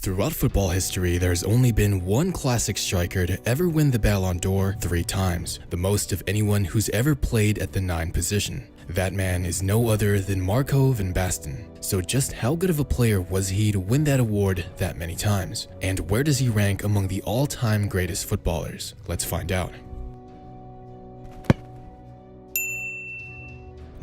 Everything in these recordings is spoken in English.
Throughout football history, there's only been one classic striker to ever win the Ballon d'Or 3 times, the most of anyone who's ever played at the 9 position. That man is no other than Marco van Basten. So just how good of a player was he to win that award that many times? And where does he rank among the all-time greatest footballers? Let's find out.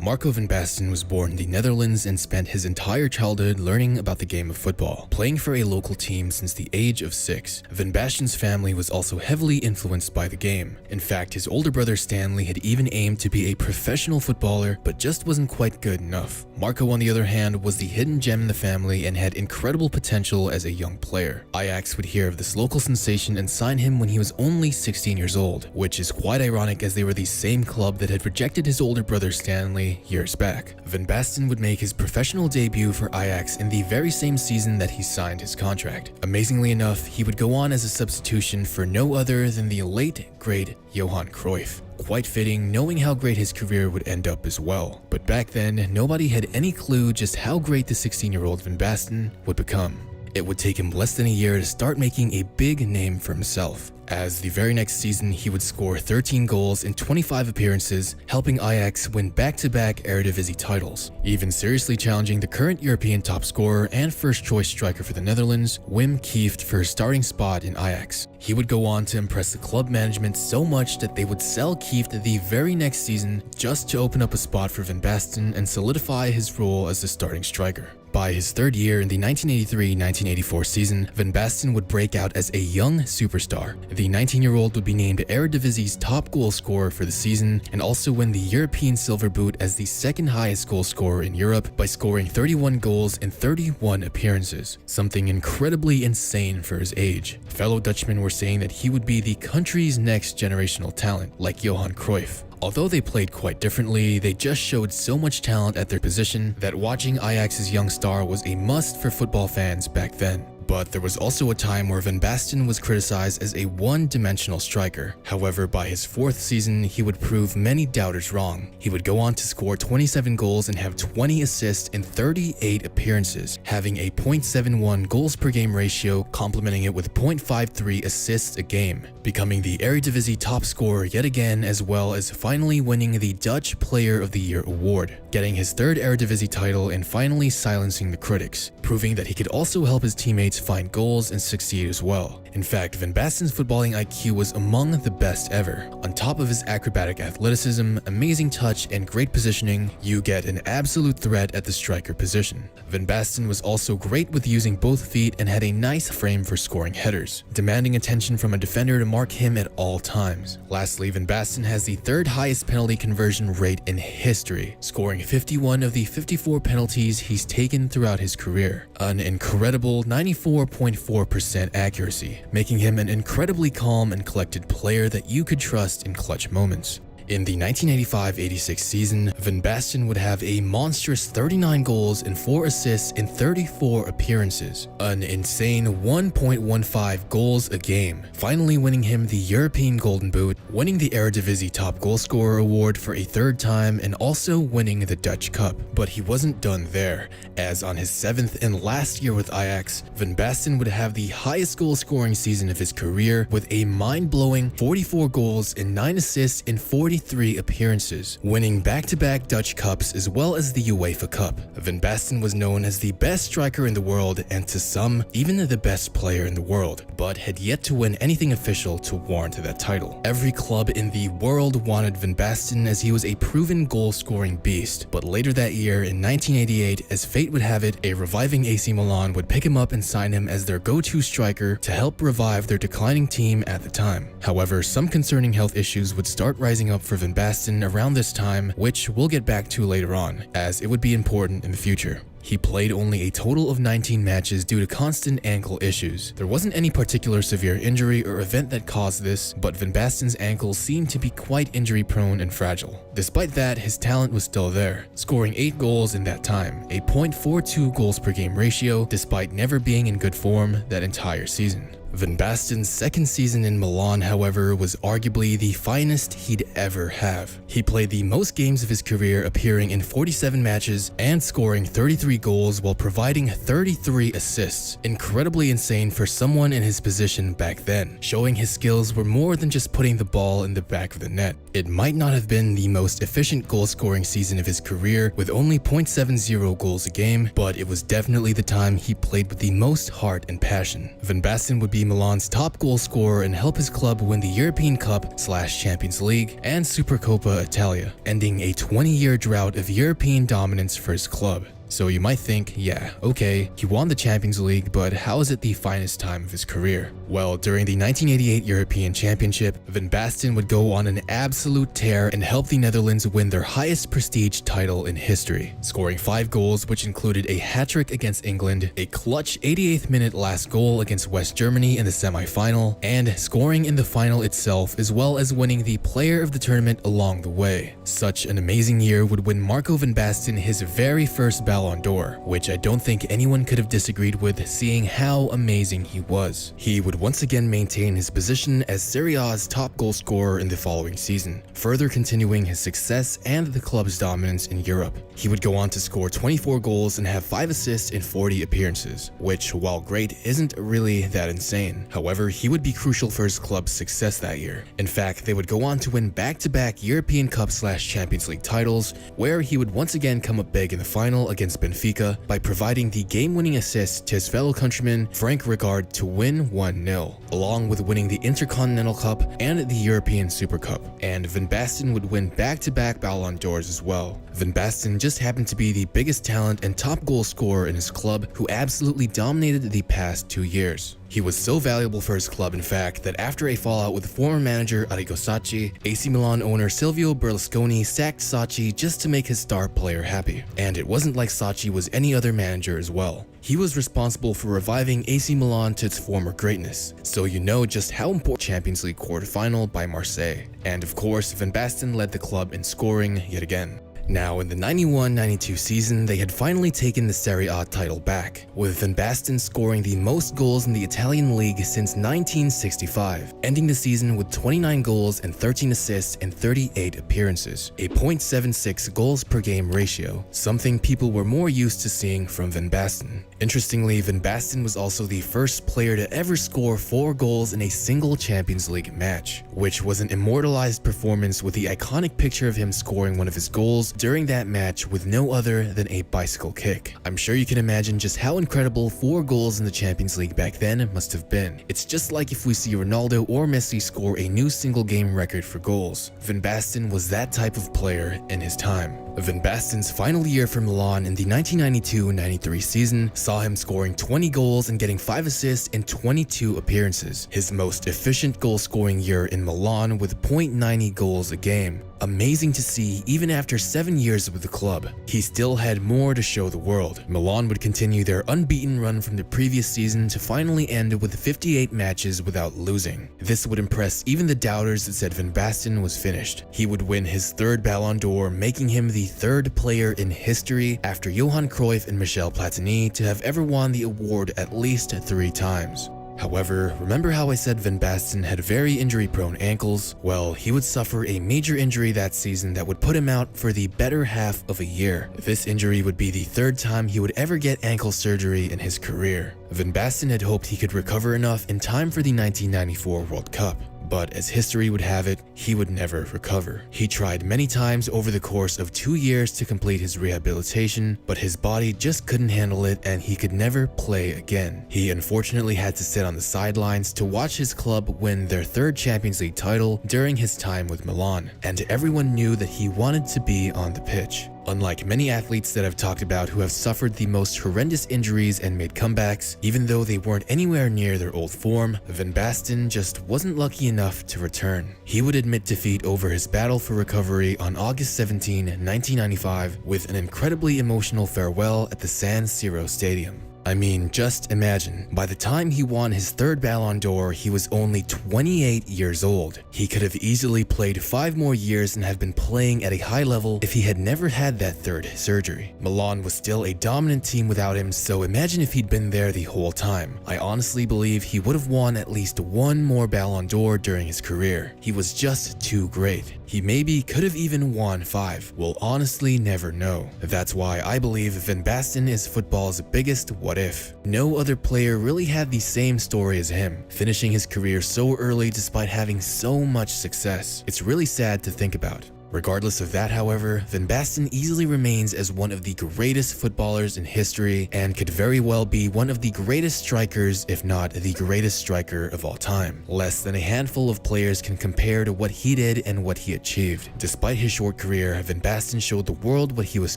Marco van Basten was born in the Netherlands and spent his entire childhood learning about the game of football, playing for a local team since the age of 6. Van Basten's family was also heavily influenced by the game. In fact, his older brother Stanley had even aimed to be a professional footballer, but just wasn't quite good enough. Marco, on the other hand, was the hidden gem in the family and had incredible potential as a young player. Ajax would hear of this local sensation and sign him when he was only 16 years old, which is quite ironic as they were the same club that had rejected his older brother Stanley years back. Van Basten would make his professional debut for Ajax in the very same season that he signed his contract. Amazingly enough, he would go on as a substitution for no other than the late, great Johan Cruyff. Quite fitting, knowing how great his career would end up as well. But back then, nobody had any clue just how great the 16-year-old Van Basten would become. It would take him less than a year to start making a big name for himself, as the very next season he would score 13 goals in 25 appearances, helping Ajax win back-to-back Eredivisie titles, even seriously challenging the current European top scorer and first-choice striker for the Netherlands, Wim Kieft, for his starting spot in Ajax. He would go on to impress the club management so much that they would sell Kieft the very next season just to open up a spot for Van Basten and solidify his role as the starting striker. By his third year in the 1983-1984 season, Van Basten would break out as a young superstar. The 19-year-old would be named Eridivisie's top goal scorer for the season and also win the European Silver Boot as the second highest goal scorer in Europe by scoring 31 goals in 31 appearances, something incredibly insane for his age. Fellow Dutchmen were saying that he would be the country's next generational talent, like Johan Cruyff. Although they played quite differently, they just showed so much talent at their position that watching Ajax's young star was a must for football fans back then. But there was also a time where Van Basten was criticized as a one-dimensional striker. However, by his 4th season, he would prove many doubters wrong. He would go on to score 27 goals and have 20 assists in 38 appearances, having a .71 goals per game ratio, complementing it with 0.53 assists a game, becoming the Eredivisie top scorer yet again, as well as finally winning the Dutch Player of the Year award, getting his 3rd Eredivisie title and finally silencing the critics, proving that he could also help his teammates find goals and succeed as well. In fact, Van Basten's footballing IQ was among the best ever. On top of his acrobatic athleticism, amazing touch, and great positioning, you get an absolute threat at the striker position. Van Basten was also great with using both feet and had a nice frame for scoring headers, demanding attention from a defender to mark him at all times. Lastly, Van Basten has the 3rd highest penalty conversion rate in history, scoring 51 of the 54 penalties he's taken throughout his career, an incredible 94.4% accuracy, making him an incredibly calm and collected player that you could trust in clutch moments. In the 1985-86 season, Van Basten would have a monstrous 39 goals and 4 assists in 34 appearances, an insane 1.15 goals a game, finally winning him the European Golden Boot, winning the Eredivisie Top Goal Scorer award for a 3rd time, and also winning the Dutch Cup. But he wasn't done there, as on his 7th and last year with Ajax, Van Basten would have the highest goal scoring season of his career with a mind-blowing 44 goals and 9 assists in 43 appearances, winning back-to-back Dutch Cups as well as the UEFA Cup. Van Basten was known as the best striker in the world and to some, even the best player in the world, but had yet to win anything official to warrant that title. Every club in the world wanted Van Basten as he was a proven goal-scoring beast, but later that year in 1988, as fate would have it, a reviving AC Milan would pick him up and sign him as their go-to striker to help revive their declining team at the time. However, some concerning health issues would start rising up for Van Basten around this time, which we'll get back to later on, as it would be important in the future. He played only a total of 19 matches due to constant ankle issues. There wasn't any particular severe injury or event that caused this, but Van Basten's ankle seemed to be quite injury prone and fragile. Despite that, his talent was still there, scoring 8 goals in that time, a .42 goals per game ratio, despite never being in good form that entire season. Van Basten's second season in Milan, however, was arguably the finest he'd ever have. He played the most games of his career, appearing in 47 matches and scoring 33 goals while providing 33 assists. Incredibly insane for someone in his position back then, showing his skills were more than just putting the ball in the back of the net. It might not have been the most efficient goal-scoring season of his career with only 0.70 goals a game, but it was definitely the time he played with the most heart and passion. Van Basten would be Milan's top goal scorer and help his club win the European Cup/Champions League and Supercoppa Italia, ending a 20-year drought of European dominance for his club. So you might think, yeah, okay, he won the Champions League, but how is it the finest time of his career? Well, during the 1988 European Championship, Van Basten would go on an absolute tear and help the Netherlands win their highest prestige title in history, scoring 5 goals, which included a hat-trick against England, a clutch 88th minute last goal against West Germany in the semi-final, and scoring in the final itself, as well as winning the player of the tournament along the way. Such an amazing year would win Marco van Basten his very first Ballon d'Or, which I don't think anyone could have disagreed with, seeing how amazing he was. He would once again maintain his position as Serie A's top goal scorer in the following season, further continuing his success and the club's dominance in Europe. He would go on to score 24 goals and have 5 assists in 40 appearances, which, while great, isn't really that insane. However, he would be crucial for his club's success that year. In fact, they would go on to win back-to-back European Cup/Champions League titles, where he would once again come up big in the final against Benfica by providing the game-winning assist to his fellow countryman Frank Rijkaard to win 1-0, along with winning the Intercontinental Cup and the European Super Cup. And Van Basten would win back-to-back Ballon d'Ors as well. Van Basten just happened to be the biggest talent and top goal scorer in his club, who absolutely dominated the past 2 years. He was so valuable for his club, in fact, that after a fallout with former manager Arrigo Sacchi, AC Milan owner Silvio Berlusconi sacked Sacchi just to make his star player happy. And it wasn't like Sacchi was any other manager as well. He was responsible for reviving AC Milan to its former greatness, so you know just how important Champions League quarterfinal by Marseille. And of course, Van Basten led the club in scoring yet again. Now, in the 91-92 season, they had finally taken the Serie A title back, with Van Basten scoring the most goals in the Italian league since 1965, ending the season with 29 goals and 13 assists in 38 appearances, a .76 goals per game ratio, something people were more used to seeing from Van Basten. Interestingly, Van Basten was also the first player to ever score 4 goals in a single Champions League match, which was an immortalized performance with the iconic picture of him scoring one of his goals during that match with no other than a bicycle kick. I'm sure you can imagine just how incredible 4 goals in the Champions League back then must have been. It's just like if we see Ronaldo or Messi score a new single game record for goals. Van Basten was that type of player in his time. Van Basten's final year for Milan in the 1992-93 season saw him scoring 20 goals and getting 5 assists in 22 appearances, his most efficient goal-scoring year in Milan with .90 goals a game. Amazing to see even after 7 years with the club. He still had more to show the world. Milan would continue their unbeaten run from the previous season to finally end with 58 matches without losing. This would impress even the doubters that said Van Basten was finished. He would win his 3rd Ballon d'Or, making him the 3rd player in history after Johan Cruyff and Michel Platini to have ever won the award at least 3 times. However, remember how I said Van Basten had very injury-prone ankles? Well, he would suffer a major injury that season that would put him out for the better half of a year. This injury would be the 3rd time he would ever get ankle surgery in his career. Van Basten had hoped he could recover enough in time for the 1994 World Cup. But as history would have it, he would never recover. He tried many times over the course of 2 years to complete his rehabilitation, but his body just couldn't handle it and he could never play again. He unfortunately had to sit on the sidelines to watch his club win their 3rd Champions League title during his time with Milan, and everyone knew that he wanted to be on the pitch. Unlike many athletes that I've talked about who have suffered the most horrendous injuries and made comebacks, even though they weren't anywhere near their old form, Van Basten just wasn't lucky enough to return. He would admit defeat over his battle for recovery on August 17, 1995, with an incredibly emotional farewell at the San Siro Stadium. I mean, just imagine, by the time he won his third Ballon d'Or, he was only 28 years old. He could have easily played 5 more years and have been playing at a high level if he had never had that third surgery. Milan was still a dominant team without him, so imagine if he'd been there the whole time. I honestly believe he would have won at least 1 more Ballon d'Or during his career. He was just too great. He maybe could have even won 5. We'll honestly never know. That's why I believe Van Basten is football's biggest what if. No other player really had the same story as him, finishing his career so early despite having so much success. It's really sad to think about. Regardless of that, however, Van Basten easily remains as one of the greatest footballers in history and could very well be one of the greatest strikers, if not the greatest striker of all time. Less than a handful of players can compare to what he did and what he achieved. Despite his short career, Van Basten showed the world what he was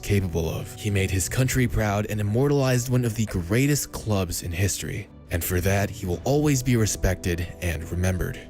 capable of. He made his country proud and immortalized one of the greatest clubs in history. And for that, he will always be respected and remembered.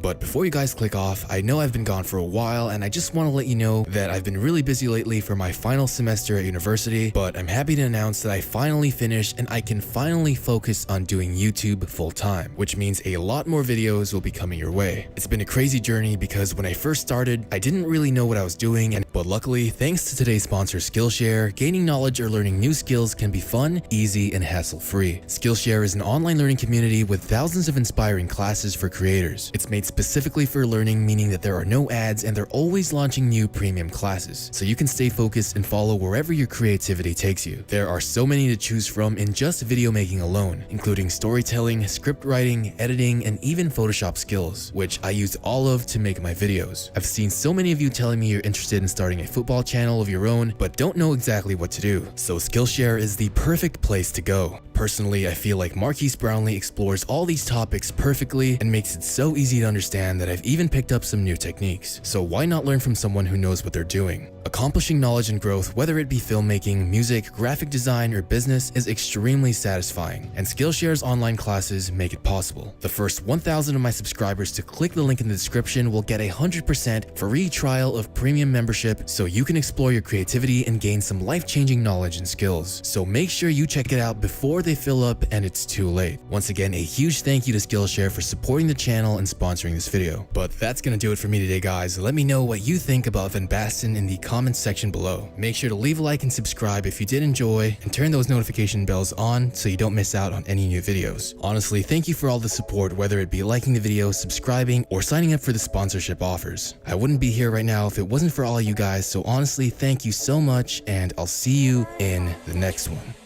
But before you guys click off, I know I've been gone for a while and I just want to let you know that I've been really busy lately for my final semester at university, but I'm happy to announce that I finally finished and I can finally focus on doing YouTube full time, which means a lot more videos will be coming your way. It's been a crazy journey because when I first started, I didn't really know what I was doing, but luckily, thanks to today's sponsor Skillshare, gaining knowledge or learning new skills can be fun, easy, and hassle-free. Skillshare is an online learning community with thousands of inspiring classes for creators. It's made specifically for learning, meaning that there are no ads and they're always launching new premium classes, so you can stay focused and follow wherever your creativity takes you. There are so many to choose from in just video making alone, including storytelling, script writing, editing, and even Photoshop skills, which I use all of to make my videos. I've seen so many of you telling me you're interested in starting a football channel of your own, but don't know exactly what to do, so Skillshare is the perfect place to go. Personally, I feel like Marquise Brownlee explores all these topics perfectly and makes it so easy to understand that I've even picked up some new techniques. So why not learn from someone who knows what they're doing? Accomplishing knowledge and growth, whether it be filmmaking, music, graphic design, or business, is extremely satisfying, and Skillshare's online classes make it possible. The first 1,000 of my subscribers to click the link in the description will get a 100% free trial of premium membership so you can explore your creativity and gain some life-changing knowledge and skills. So make sure you check it out before they fill up and it's too late. Once again, a huge thank you to Skillshare for supporting the channel and sponsoring this video. But that's gonna do it for me today, guys. Let me know what you think about Van Basten in the comments section below. Make sure to leave a like and subscribe if you did enjoy, and turn those notification bells on so you don't miss out on any new videos. Honestly, thank you for all the support, whether it be liking the video, subscribing, or signing up for the sponsorship offers. I wouldn't be here right now if it wasn't for all you guys, so honestly, thank you so much, and I'll see you in the next one.